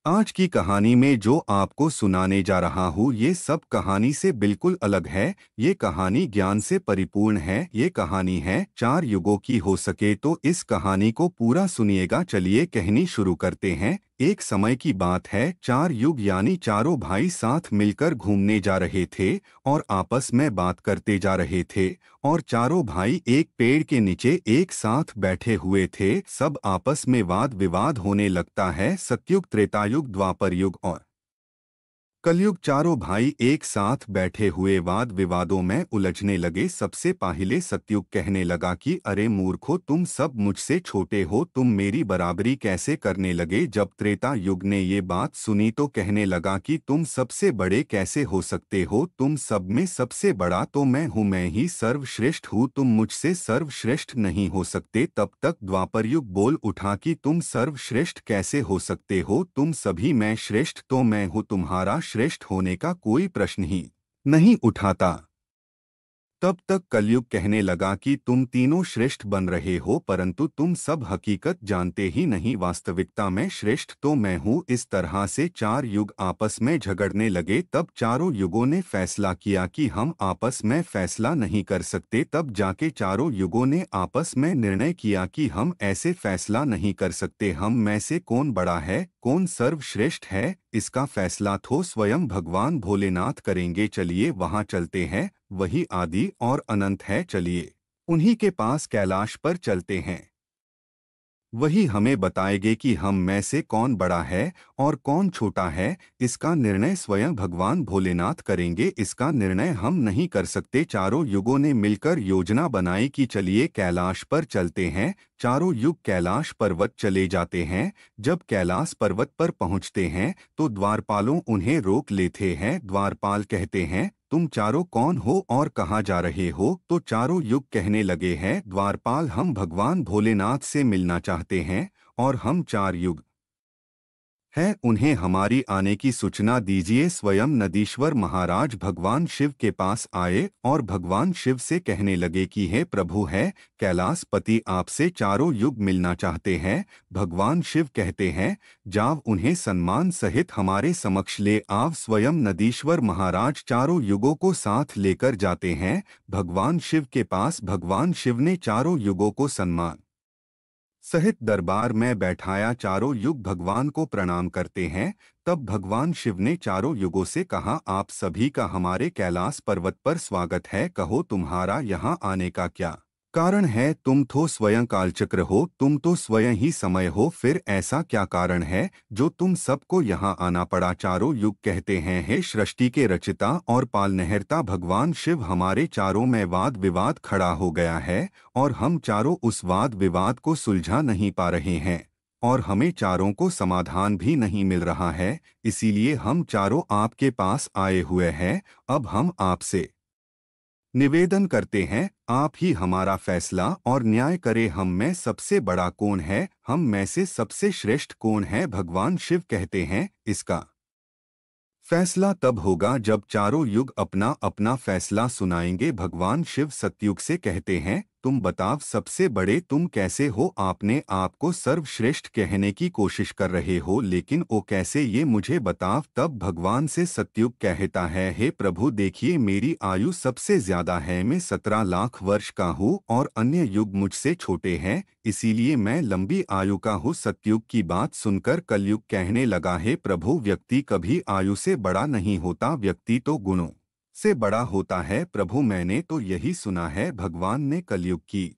आज की कहानी में जो आपको सुनाने जा रहा हूँ ये सब कहानी से बिल्कुल अलग है। ये कहानी ज्ञान से परिपूर्ण है। ये कहानी है 4 युगों की। हो सके तो इस कहानी को पूरा सुनिएगा। चलिए कहानी शुरू करते हैं। एक समय की बात है। 4 युग यानी चारों भाई साथ मिलकर घूमने जा रहे थे और आपस में बात करते जा रहे थे। और चारों भाई एक पेड़ के नीचे एक साथ बैठे हुए थे। सब आपस में वाद विवाद होने लगता है। सतयुग, त्रेतायुग, द्वापर युग और कलयुग। चारों भाई एक साथ बैठे हुए वाद विवादों में उलझने लगे। सबसे पहले सतयुग कहने लगा कि अरे मूर्खों, तुम सब मुझसे छोटे हो, तुम मेरी बराबरी कैसे करने लगे। जब त्रेता युग ने ये बात सुनी तो कहने लगा कि तुम सबसे बड़े कैसे हो सकते हो, तुम सब में सबसे बड़ा तो मैं हूँ, मैं ही सर्वश्रेष्ठ हूँ, तुम मुझसे सर्वश्रेष्ठ नहीं हो सकते। तब तक द्वापर युग बोल उठा कि तुम सर्वश्रेष्ठ कैसे हो सकते हो, तुम सभी में श्रेष्ठ तो मैं हूँ, तुम्हारा श्रेष्ठ होने का कोई प्रश्न ही नहीं उठाता। तब तक कलयुग कहने लगा कि तुम तीनों श्रेष्ठ बन रहे हो, परंतु तुम सब हकीकत जानते ही नहीं, वास्तविकता में श्रेष्ठ तो मैं हूँ। इस तरह से 4 युग आपस में झगड़ने लगे। तब चारों युगों ने फैसला किया कि हम आपस में फैसला नहीं कर सकते। तब जाके चारों युगों ने आपस में निर्णय किया कि हम ऐसे फैसला नहीं कर सकते। हम में से कौन बड़ा है, कौन सर्वश्रेष्ठ है, इसका फैसला तो स्वयं भगवान भोलेनाथ करेंगे। चलिए वहां चलते हैं। वही आदि और अनंत है। चलिए उन्हीं के पास कैलाश पर चलते हैं। वही हमें बताएंगे कि हम में से कौन बड़ा है और कौन छोटा है। इसका निर्णय स्वयं भगवान भोलेनाथ करेंगे। इसका निर्णय हम नहीं कर सकते। चारों युगों ने मिलकर योजना बनाई कि चलिए कैलाश पर चलते हैं। चारों युग कैलाश पर्वत चले जाते हैं। जब कैलाश पर्वत पर पहुंचते हैं तो द्वारपालों उन्हें रोक लेते हैं। द्वारपाल कहते हैं, तुम चारों कौन हो और कहाँ जा रहे हो। तो चारों युग कहने लगे हैं, द्वारपाल हम भगवान भोलेनाथ से मिलना चाहते हैं और हम 4 युग है, उन्हें हमारी आने की सूचना दीजिए। स्वयं नदीश्वर महाराज भगवान शिव के पास आए और भगवान शिव से कहने लगे कि हे प्रभु है कैलाशपति, आपसे 4 युग मिलना चाहते हैं। भगवान शिव कहते हैं, जाव उन्हें सम्मान सहित हमारे समक्ष ले आव। स्वयं नदीश्वर महाराज 4 युगों को साथ लेकर जाते हैं भगवान शिव के पास। भगवान शिव ने 4 युगों को सम्मान सहित दरबार में बैठाया। 4 युग भगवान को प्रणाम करते हैं। तब भगवान शिव ने 4 युगों से कहा, आप सभी का हमारे कैलाश पर्वत पर स्वागत है। कहो तुम्हारा यहाँ आने का क्या कारण है। तुम तो स्वयं कालचक्र हो, तुम तो स्वयं ही समय हो, फिर ऐसा क्या कारण है जो तुम सबको यहाँ आना पड़ा। 4 युग कहते हैं, हे सृष्टि के रचिता और पालनहर्ता भगवान शिव, हमारे चारों में वाद विवाद खड़ा हो गया है और हम चारों उस वाद विवाद को सुलझा नहीं पा रहे हैं और हमें चारों को समाधान भी नहीं मिल रहा है। इसीलिए हम चारों आपके पास आए हुए हैं। अब हम आपसे निवेदन करते हैं, आप ही हमारा फैसला और न्याय करें। हम में सबसे बड़ा कौन है, हम में से सबसे श्रेष्ठ कौन है। भगवान शिव कहते हैं, इसका फैसला तब होगा जब 4 युग अपना अपना फैसला सुनाएंगे। भगवान शिव सतयुग से कहते हैं, तुम बताओ सबसे बड़े तुम कैसे हो। आपने आपको सर्वश्रेष्ठ कहने की कोशिश कर रहे हो, लेकिन वो कैसे ये मुझे बताओ। तब भगवान से सतयुग कहता है, हे प्रभु देखिए मेरी आयु सबसे ज्यादा है, मैं 17 लाख वर्ष का हूँ और अन्य युग मुझसे छोटे हैं, इसीलिए मैं लंबी आयु का हूँ। सतयुग की बात सुनकर कलयुग कहने लगा, हे प्रभु व्यक्ति कभी आयु से बड़ा नहीं होता, व्यक्ति तो गुणों से बड़ा होता है। प्रभु मैंने तो यही सुना है। भगवान ने कलयुग की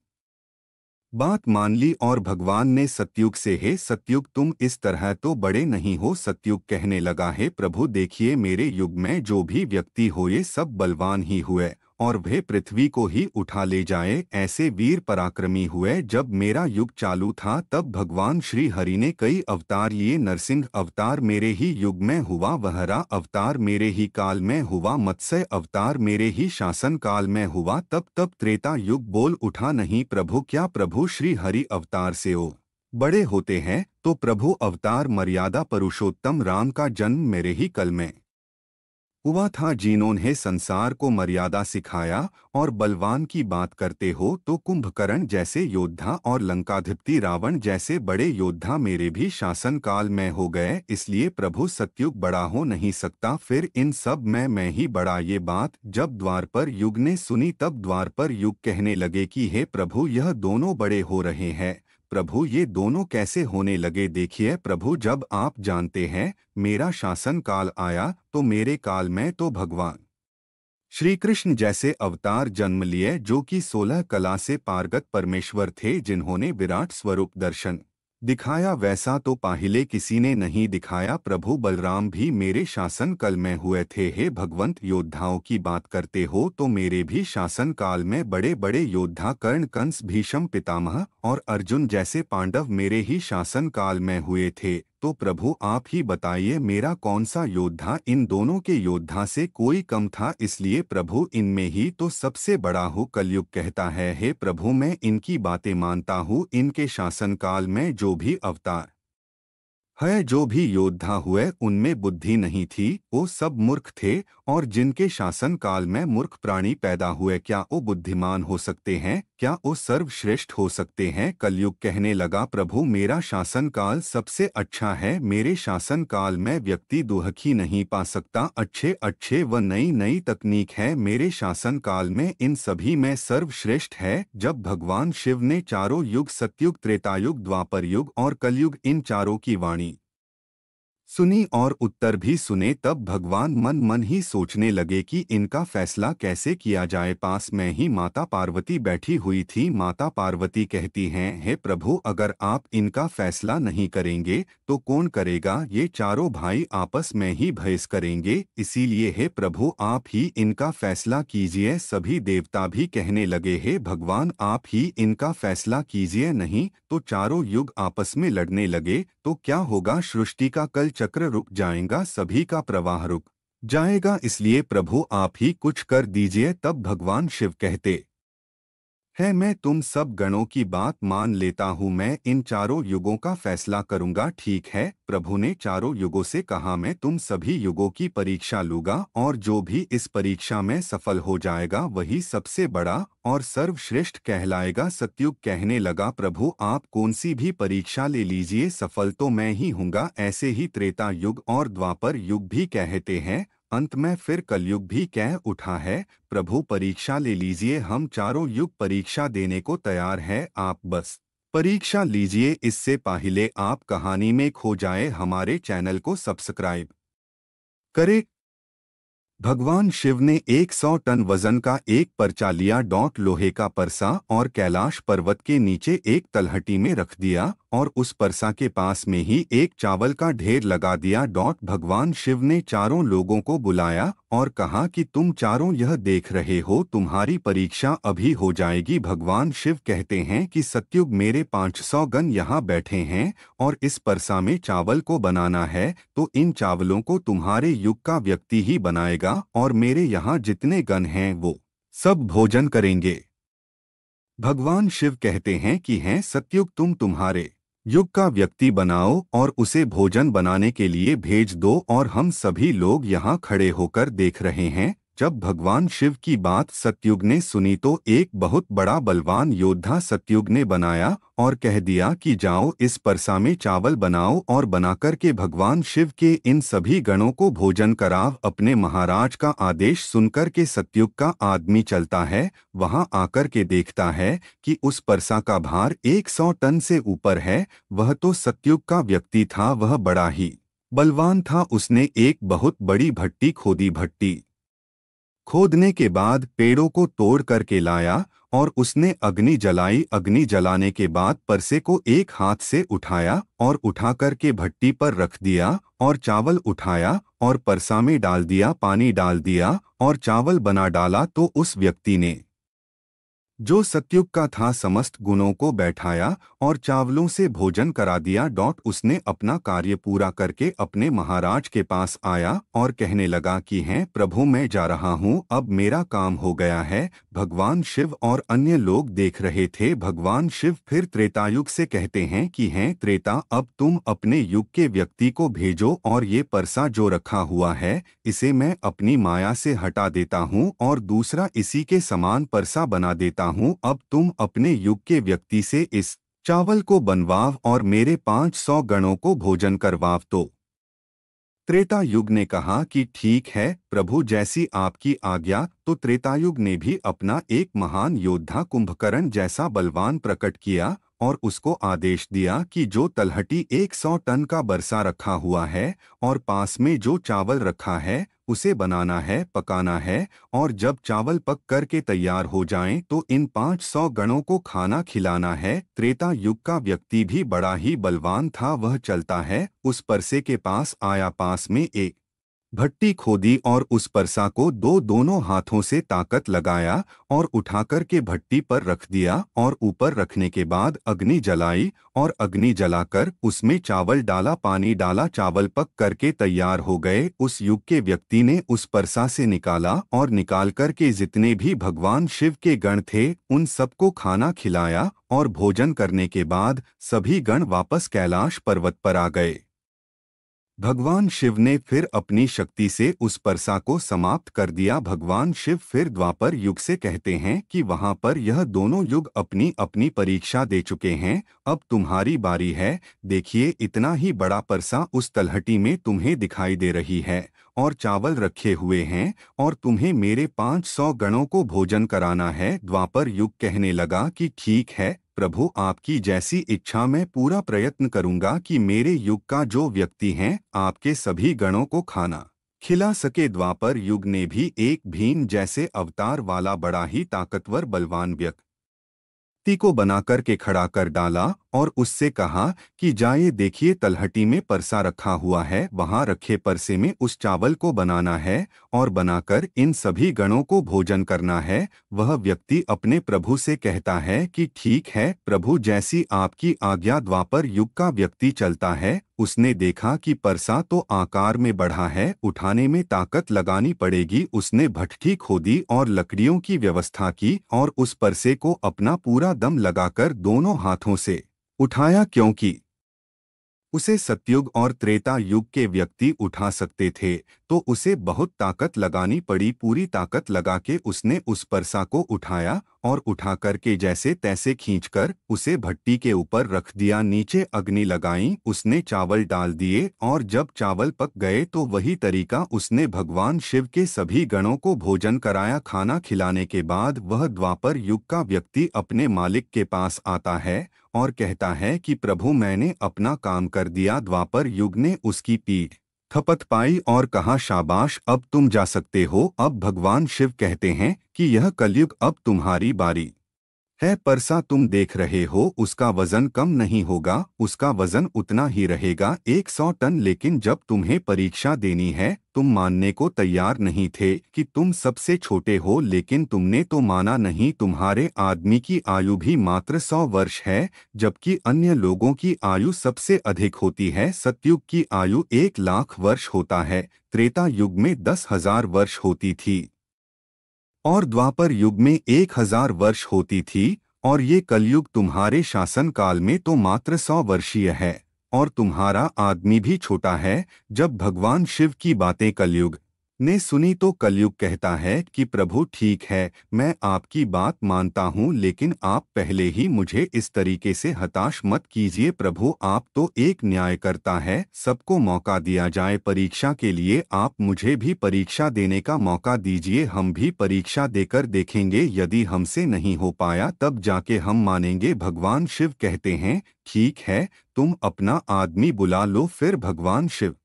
बात मान ली और भगवान ने सतयुग से, हे सतयुग तुम इस तरह तो बड़े नहीं हो। सतयुग कहने लगा, हे प्रभु देखिए मेरे युग में जो भी व्यक्ति हुए सब बलवान ही हुए और वे पृथ्वी को ही उठा ले जाए, ऐसे वीर पराक्रमी हुए। जब मेरा युग चालू था तब भगवान श्री हरि ने कई अवतार लिए। नरसिंह अवतार मेरे ही युग में हुआ, वहरा अवतार मेरे ही काल में हुआ, मत्स्य अवतार मेरे ही शासन काल में हुआ। तब तब त्रेता युग बोल उठा, नहीं प्रभु, क्या प्रभु श्री हरि अवतार से ओ बड़े होते हैं। तो प्रभु अवतार मर्यादा पुरुषोत्तम राम का जन्म मेरे ही कल में हुआ था जिन्होंने संसार को मर्यादा सिखाया। और बलवान की बात करते हो तो कुंभकर्ण जैसे योद्धा और लंकाधिपति रावण जैसे बड़े योद्धा मेरे भी शासन काल में हो गए, इसलिए प्रभु सतयुग बड़ा हो नहीं सकता, फिर इन सब में मैं ही बड़ा। ये बात जब द्वापर युग ने सुनी तब द्वापर युग कहने लगे कि हे प्रभु, यह दोनों बड़े हो रहे हैं। प्रभु, ये दोनों कैसे होने लगे? देखिए प्रभु, जब आप जानते हैं मेरा शासन काल आया तो मेरे काल में तो भगवान श्री कृष्ण जैसे अवतार जन्म लिए, जो कि 16 कला से पारगत परमेश्वर थे, जिन्होंने विराट स्वरूप दर्शन दिखाया। वैसा तो पहले किसी ने नहीं दिखाया। प्रभु बलराम भी मेरे शासन काल में हुए थे। हे भगवंत, योद्धाओं की बात करते हो तो मेरे भी शासन काल में बड़े बड़े योद्धा कर्ण, कंस, भीष्म पितामह और अर्जुन जैसे पांडव मेरे ही शासन काल में हुए थे। तो प्रभु आप ही बताइए, मेरा कौन सा योद्धा इन दोनों के योद्धा से कोई कम था? इसलिए प्रभु इनमें ही तो सबसे बड़ा हूँ। कलयुग कहता है हे प्रभु, मैं इनकी बातें मानता हूँ। इनके शासन काल में जो भी अवतार है, जो भी योद्धा हुए, उनमें बुद्धि नहीं थी, वो सब मूर्ख थे। और जिनके शासन काल में मूर्ख प्राणी पैदा हुए, क्या वो बुद्धिमान हो सकते हैं? क्या वो सर्वश्रेष्ठ हो सकते हैं? कलयुग कहने लगा प्रभु मेरा शासन काल सबसे अच्छा है। मेरे शासन काल में व्यक्ति दुखी नहीं पा सकता। अच्छे अच्छे व नई नई तकनीक है मेरे शासन काल में, इन सभी में सर्वश्रेष्ठ है। जब भगवान शिव ने चारों युग, सतयुग, त्रेतायुग, द्वापर युग और कलयुग, इन चारों की वाणी सुनी और उत्तर भी सुने, तब भगवान मन मन ही सोचने लगे कि इनका फैसला कैसे किया जाए। पास में ही माता पार्वती बैठी हुई थी। माता पार्वती कहती हैं, हे प्रभु, अगर आप इनका फैसला नहीं करेंगे तो कौन करेगा? ये चारों भाई आपस में ही बहस करेंगे, इसीलिए हे प्रभु आप ही इनका फैसला कीजिए। सभी देवता भी कहने लगे, हे भगवान आप ही इनका फैसला कीजिए, नहीं तो चारों युग आपस में लड़ने लगे तो क्या होगा? सृष्टि का कल चक्र रुक जाएगा, सभी का प्रवाह रुक जाएगा, इसलिए प्रभु आप ही कुछ कर दीजिए। तब भगवान शिव कहते है, मैं तुम सब गणों की बात मान लेता हूँ, मैं इन चारों युगों का फैसला करूँगा। ठीक है। प्रभु ने चारों युगों से कहा, मैं तुम सभी युगों की परीक्षा लूँगा और जो भी इस परीक्षा में सफल हो जाएगा वही सबसे बड़ा और सर्वश्रेष्ठ कहलाएगा। सतयुग कहने लगा, प्रभु आप कौन सी भी परीक्षा ले लीजिए, सफल तो मैं ही हूँगा। ऐसे ही त्रेता युग और द्वापर युग भी कहते हैं, अंत में फिर कलयुग भी कह उठा है, प्रभु परीक्षा ले लीजिए, हम चारों युग परीक्षा देने को तैयार है, आप बस परीक्षा लीजिए। इससे पहले आप कहानी में खो जाए, हमारे चैनल को सब्सक्राइब करें। भगवान शिव ने 100 टन वजन का एक परचा लिया, लोहे का परसा, और कैलाश पर्वत के नीचे एक तलहटी में रख दिया और उस परसा के पास में ही एक चावल का ढेर लगा दिया। भगवान शिव ने चारों लोगों को बुलाया और कहा कि तुम चारों यह देख रहे हो, तुम्हारी परीक्षा अभी हो जाएगी। भगवान शिव कहते हैं कि सतयुग मेरे 500 गण यहाँ बैठे हैं और इस परसा में चावल को बनाना है, तो इन चावलों को तुम्हारे युग का व्यक्ति ही बनाएगा और मेरे यहाँ जितने गण हैं वो सब भोजन करेंगे। भगवान शिव कहते हैं कि हैं सतयुग, तुम तुम्हारे युग का व्यक्ति बनाओ और उसे भोजन बनाने के लिए भेज दो, और हम सभी लोग यहाँ खड़े होकर देख रहे हैं। जब भगवान शिव की बात सतयुग ने सुनी तो एक बहुत बड़ा बलवान योद्धा सतयुग ने बनाया और कह दिया कि जाओ इस परसा में चावल बनाओ और बनाकर के भगवान शिव के इन सभी गणों को भोजन कराओ। अपने महाराज का आदेश सुनकर के सतयुग का आदमी चलता है, वहां आकर के देखता है कि उस परसा का भार 100 टन से ऊपर है। वह तो सतयुग का व्यक्ति था, वह बड़ा ही बलवान था। उसने एक बहुत बड़ी भट्टी खोदी, भट्टी खोदने के बाद पेड़ों को तोड़ करके लाया और उसने अग्नि जलाई। अग्नि जलाने के बाद परसे को एक हाथ से उठाया और उठा करके भट्टी पर रख दिया और चावल उठाया और परसा में डाल दिया, पानी डाल दिया और चावल बना डाला। तो उस व्यक्ति ने जो सतयुग का था समस्त गुणों को बैठाया और चावलों से भोजन करा दिया। उसने अपना कार्य पूरा करके अपने महाराज के पास आया और कहने लगा कि हैं प्रभु, मैं जा रहा हूँ, अब मेरा काम हो गया है। भगवान शिव और अन्य लोग देख रहे थे। भगवान शिव फिर त्रेतायुग से कहते हैं कि हैं त्रेता, अब तुम अपने युग के व्यक्ति को भेजो और ये परसा जो रखा हुआ है इसे मैं अपनी माया से हटा देता हूँ और दूसरा इसी के समान परसा बना देता हूँ। अब तुम अपने युग के व्यक्ति से इस चावल को बनवाव और मेरे 500 गणों को भोजन करवाव। तो त्रेता युग ने कहा कि ठीक है प्रभु, जैसी आपकी आज्ञा। तो त्रेतायुग ने भी अपना एक महान योद्धा कुंभकर्ण जैसा बलवान प्रकट किया और उसको आदेश दिया कि जो तलहटी 100 टन का बरसा रखा हुआ है और पास में जो चावल रखा है उसे बनाना है, पकाना है, और जब चावल पक करके तैयार हो जाएं तो इन 500 गणों को खाना खिलाना है। त्रेता युग का व्यक्ति भी बड़ा ही बलवान था। वह चलता है, उस परसे के पास आया, पास में एक भट्टी खोदी और उस परसा को दोनों हाथों से ताकत लगाया और उठाकर के भट्टी पर रख दिया और ऊपर रखने के बाद अग्नि जलाई और अग्नि जलाकर उसमें चावल डाला, पानी डाला, चावल पक करके तैयार हो गए। उस युग के व्यक्ति ने उस परसा से निकाला और निकाल कर के जितने भी भगवान शिव के गण थे उन सबको खाना खिलाया और भोजन करने के बाद सभी गण वापस कैलाश पर्वत पर आ गए। भगवान शिव ने फिर अपनी शक्ति से उस परसा को समाप्त कर दिया। भगवान शिव फिर द्वापर युग से कहते हैं कि वहां पर यह दोनों युग अपनी अपनी परीक्षा दे चुके हैं, अब तुम्हारी बारी है। देखिए, इतना ही बड़ा परसा उस तलहटी में तुम्हें दिखाई दे रही है और चावल रखे हुए हैं और तुम्हें मेरे 500 गणों को भोजन कराना है। द्वापर युग कहने लगा कि ठीक है प्रभु, आपकी जैसी इच्छा, मैं पूरा प्रयत्न करूंगा कि मेरे युग का जो व्यक्ति हैं आपके सभी गणों को खाना खिला सके। द्वापर युग ने भी एक भीम जैसे अवतार वाला बड़ा ही ताकतवर बलवान व्यक्ति को बनाकर के खड़ा कर डाला और उससे कहा कि जाइए, देखिए तलहटी में परसा रखा हुआ है, वहां रखे परसे में उस चावल को बनाना है और बनाकर इन सभी गणों को भोजन करना है। वह व्यक्ति अपने प्रभु से कहता है कि ठीक है प्रभु, जैसी आपकी आज्ञा। द्वापर युग का व्यक्ति चलता है, उसने देखा कि परसा तो आकार में बढ़ा है, उठाने में ताकत लगानी पड़ेगी। उसने भट्ठी खोदी और लकड़ियों की व्यवस्था की और उस परसे को अपना पूरा दम लगाकर दोनों हाथों से उठाया, क्योंकि उसे सतयुग और त्रेता युग के व्यक्ति उठा सकते थे तो उसे बहुत ताकत लगानी पड़ी। पूरी ताकत लगा के उसने उस परसा को उठाया और उठा करके जैसे तैसे खींचकर उसे भट्टी के ऊपर रख दिया। नीचे अग्नि लगाई, उसने चावल डाल दिए और जब चावल पक गए तो वही तरीका उसने भगवान शिव के सभी गणों को भोजन कराया। खाना खिलाने के बाद वह द्वापर युग का व्यक्ति अपने मालिक के पास आता है और कहता है कि प्रभु, मैंने अपना काम कर दिया। द्वापर युग ने उसकी पीठ थपथ पाई और कहा, शाबाश, अब तुम जा सकते हो। अब भगवान शिव कहते हैं कि यह कलयुग, अब तुम्हारी बारी है। परसा तुम देख रहे हो, उसका वजन कम नहीं होगा, उसका वजन उतना ही रहेगा, 100 टन। लेकिन जब तुम्हें परीक्षा देनी है, तुम मानने को तैयार नहीं थे कि तुम सबसे छोटे हो, लेकिन तुमने तो माना नहीं। तुम्हारे आदमी की आयु भी मात्र 100 वर्ष है, जबकि अन्य लोगों की आयु सबसे अधिक होती है। सतयुग की आयु 1 लाख वर्ष होता है, त्रेता युग में 10,000 वर्ष होती थी और द्वापर युग में 1,000 वर्ष होती थी, और ये कलयुग तुम्हारे शासन काल में तो मात्र 100 वर्षीय है और तुम्हारा आदमी भी छोटा है। जब भगवान शिव की बातें कलयुग ने सुनी तो कलयुग कहता है कि प्रभु ठीक है, मैं आपकी बात मानता हूँ, लेकिन आप पहले ही मुझे इस तरीके से हताश मत कीजिए। प्रभु, आप तो एक न्यायकर्ता है, सबको मौका दिया जाए परीक्षा के लिए, आप मुझे भी परीक्षा देने का मौका दीजिए। हम भी परीक्षा देकर देखेंगे, यदि हमसे नहीं हो पाया तब जाके हम मानेंगे। भगवान शिव कहते हैं ठीक है, तुम अपना आदमी बुला लो। फिर भगवान शिव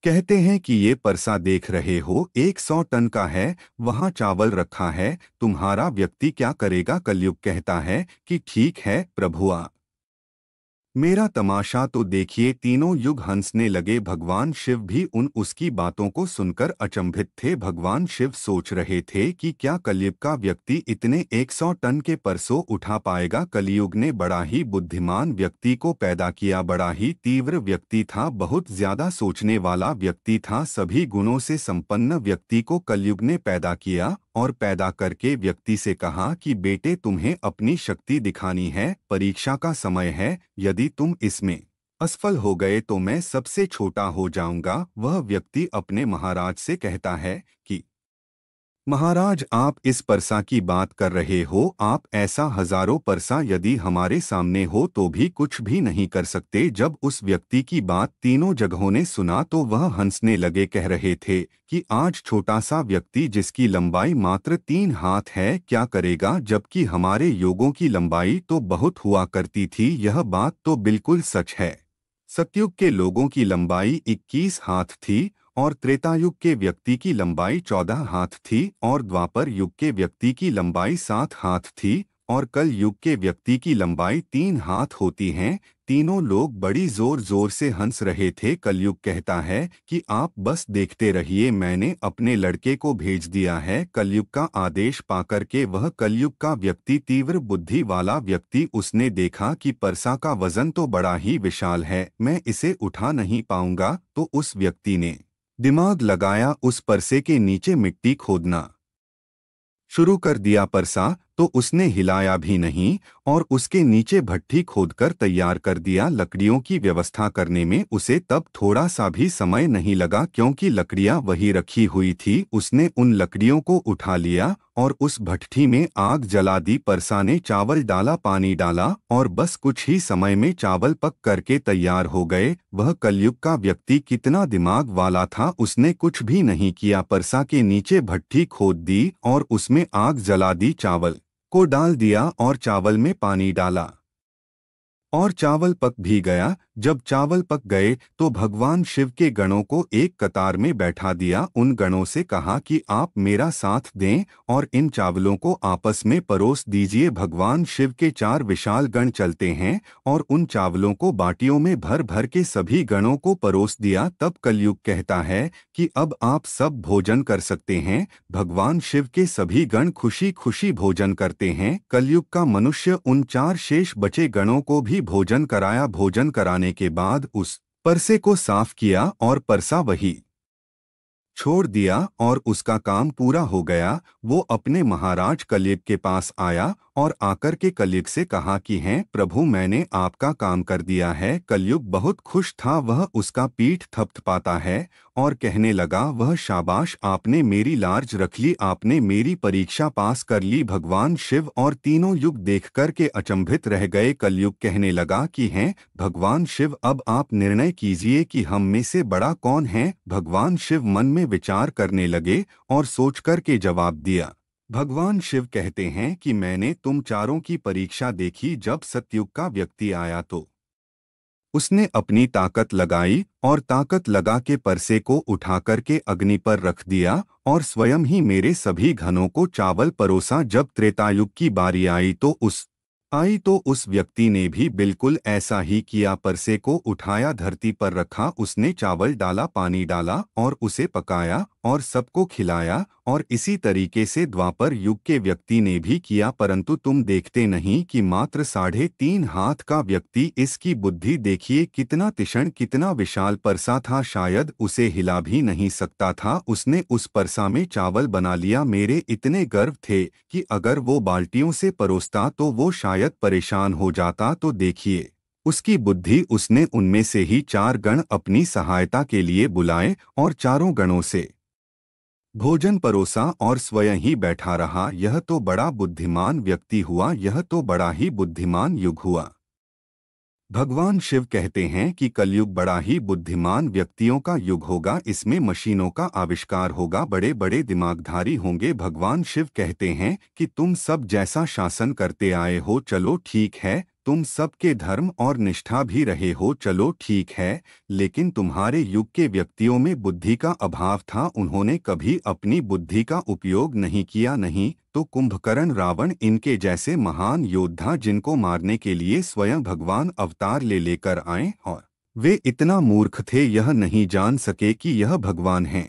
कहते हैं कि ये परसा देख रहे हो, 100 टन का है, वहां चावल रखा है, तुम्हारा व्यक्ति क्या करेगा? कलयुग कहता है कि ठीक है प्रभु, मेरा तमाशा तो देखिए। तीनों युग हंसने लगे। भगवान शिव भी उसकी बातों को सुनकर अचंभित थे। भगवान शिव सोच रहे थे कि क्या कलयुग का व्यक्ति इतने 100 टन के परसों उठा पाएगा। कलयुग ने बड़ा ही बुद्धिमान व्यक्ति को पैदा किया। बड़ा ही तीव्र व्यक्ति था, बहुत ज्यादा सोचने वाला व्यक्ति था। सभी गुणों से संपन्न व्यक्ति को कलयुग ने पैदा किया और पैदा करके व्यक्ति से कहा कि बेटे, तुम्हें अपनी शक्ति दिखानी है, परीक्षा का समय है। यदि तुम इसमें असफल हो गए तो मैं सबसे छोटा हो जाऊंगा। वह व्यक्ति अपने महाराज से कहता है कि महाराज, आप इस परसा की बात कर रहे हो। आप ऐसा हजारों परसा यदि हमारे सामने हो तो भी कुछ भी नहीं कर सकते। जब उस व्यक्ति की बात तीनों जगहों ने सुना तो वह हंसने लगे। कह रहे थे कि आज छोटा सा व्यक्ति जिसकी लंबाई मात्र 3 हाथ है क्या करेगा, जबकि हमारे योगों की लंबाई तो बहुत हुआ करती थी। यह बात तो बिल्कुल सच है। सतयुग के लोगों की लंबाई 21 हाथ थी और त्रेतायुग के व्यक्ति की लंबाई 14 हाथ थी और द्वापर युग के व्यक्ति की लंबाई 7 हाथ थी और कल युग के व्यक्ति की लंबाई 3 हाथ होती हैं। तीनों लोग बड़ी जोर जोर से हंस रहे थे। कलयुग कहता है कि आप बस देखते रहिए, मैंने अपने लड़के को भेज दिया है। कलयुग का आदेश पाकर के वह कलयुग का व्यक्ति, तीव्र बुद्धि वाला व्यक्ति, उसने देखा कि परसा का वजन तो बड़ा ही विशाल है, मैं इसे उठा नहीं पाऊंगा। तो उस व्यक्ति ने दिमाग लगाया, उस परसे के नीचे मिट्टी खोदना शुरू कर दिया। परसा तो उसने हिलाया भी नहीं और उसके नीचे भट्ठी खोदकर तैयार कर दिया। लकड़ियों की व्यवस्था करने में उसे तब थोड़ा सा भी समय नहीं लगा, क्योंकि लकड़ियां वही रखी हुई थी। उसने उन लकड़ियों को उठा लिया और उस भट्ठी में आग जला दी। परसा ने चावल डाला, पानी डाला और बस कुछ ही समय में चावल पक करके तैयार हो गए। वह कलयुग का व्यक्ति कितना दिमाग वाला था, उसने कुछ भी नहीं किया। परसा के नीचे भट्ठी खोद दी और उसमें आग जला दी, चावल को डाल दिया और चावल में पानी डाला और चावल पक भी गया। जब चावल पक गए तो भगवान शिव के गणों को एक कतार में बैठा दिया। उन गणों से कहा कि आप मेरा साथ दें और इन चावलों को आपस में परोस दीजिए। भगवान शिव के 4 विशाल गण चलते हैं और उन चावलों को बाटियों में भर भर के सभी गणों को परोस दिया। तब कलयुग कहता है कि अब आप सब भोजन कर सकते हैं। भगवान शिव के सभी गण खुशी खुशी भोजन करते हैं। कलयुग का मनुष्य उन 4 शेष बचे गणों को भी भोजन कराया। भोजन कराने के बाद उस परसे को साफ किया और परसा वही छोड़ दिया और उसका काम पूरा हो गया। वो अपने महाराज कलयुग के पास आया और आकर के कलयुग से कहा कि हैं प्रभु, मैंने आपका काम कर दिया है। कलयुग बहुत खुश था, वह उसका पीठ थपथपाता है और कहने लगा, वह शाबाश, आपने मेरी लाज रख ली, आपने मेरी परीक्षा पास कर ली। भगवान शिव और तीनों युग देख कर के अचंभित रह गए। कलयुग कहने लगा कि हैं भगवान शिव, अब आप निर्णय कीजिए कि हम में से बड़ा कौन है। भगवान शिव मन में विचार करने लगे और सोच कर के जवाब दिया। भगवान शिव कहते हैं कि मैंने तुम चारों की परीक्षा देखी। जब सतयुग का व्यक्ति आया तो उसने अपनी ताकत लगाई और ताकत लगा के परसे को उठा करके अग्नि पर रख दिया और स्वयं ही मेरे सभी घनों को चावल परोसा। जब त्रेतायुग की बारी आई तो उस व्यक्ति ने भी बिल्कुल ऐसा ही किया। परसे को उठाया, धरती पर रखा, उसने चावल डाला, पानी डाला और उसे पकाया और सबको खिलाया। और इसी तरीके से द्वापर युग के व्यक्ति ने भी किया। परंतु तुम देखते नहीं कि मात्र 3.5 हाथ का व्यक्ति, इसकी बुद्धि देखिए कितना तीक्ष्ण, कितना विशाल परसा था, शायद उसे हिला भी नहीं सकता था। उसने उस परसा में चावल बना लिया। मेरे इतने गर्व थे कि अगर वो बाल्टियों से परोसता तो वो शायद परेशान हो जाता। तो देखिए उसकी बुद्धि, उसने उनमें से ही 4 गण अपनी सहायता के लिए बुलाए और चारों गणों से भोजन परोसा और स्वयं ही बैठा रहा। यह तो बड़ा बुद्धिमान व्यक्ति हुआ, यह तो बड़ा ही बुद्धिमान युग हुआ। भगवान शिव कहते हैं कि कलयुग बड़ा ही बुद्धिमान व्यक्तियों का युग होगा। इसमें मशीनों का आविष्कार होगा, बड़े बड़े दिमागधारी होंगे। भगवान शिव कहते हैं कि तुम सब जैसा शासन करते आए हो, चलो ठीक है, तुम सबके धर्म और निष्ठा भी रहे हो, चलो ठीक है, लेकिन तुम्हारे युग के व्यक्तियों में बुद्धि का अभाव था, उन्होंने कभी अपनी बुद्धि का उपयोग नहीं किया। नहीं तो कुंभकर्ण, रावण इनके जैसे महान योद्धा जिनको मारने के लिए स्वयं भगवान अवतार लेकर आए, और वे इतना मूर्ख थे यह नहीं जान सके कि यह भगवान हैं,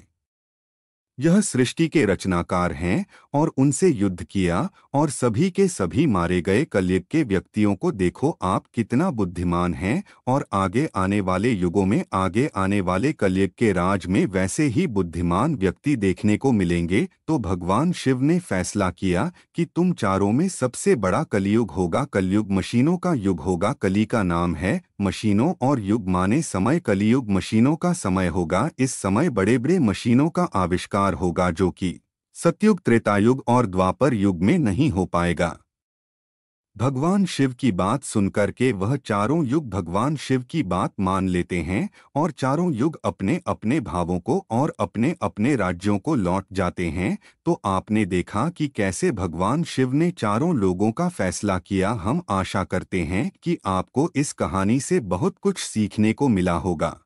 यह सृष्टि के रचनाकार हैं, और उनसे युद्ध किया और सभी के सभी मारे गए। कलयुग के व्यक्तियों को देखो आप कितना बुद्धिमान हैं, और आगे आने वाले युगों में, आगे आने वाले कलयुग के राज में वैसे ही बुद्धिमान व्यक्ति देखने को मिलेंगे। तो भगवान शिव ने फैसला किया कि तुम चारों में सबसे बड़ा कलयुग होगा, कलयुग मशीनों का युग होगा। कली का नाम है मशीनों, और युग माने समय, कलियुग मशीनों का समय होगा। इस समय बड़े बड़े मशीनों का आविष्कार होगा जो कि सतयुग, त्रेतायुग और द्वापर युग में नहीं हो पाएगा। भगवान शिव की बात सुनकर के वह चारों युग भगवान शिव की बात मान लेते हैं, और चारों युग अपने अपने भावों को और अपने अपने राज्यों को लौट जाते हैं। तो आपने देखा कि कैसे भगवान शिव ने चारों लोगों का फैसला किया। हम आशा करते हैं कि आपको इस कहानी से बहुत कुछ सीखने को मिला होगा।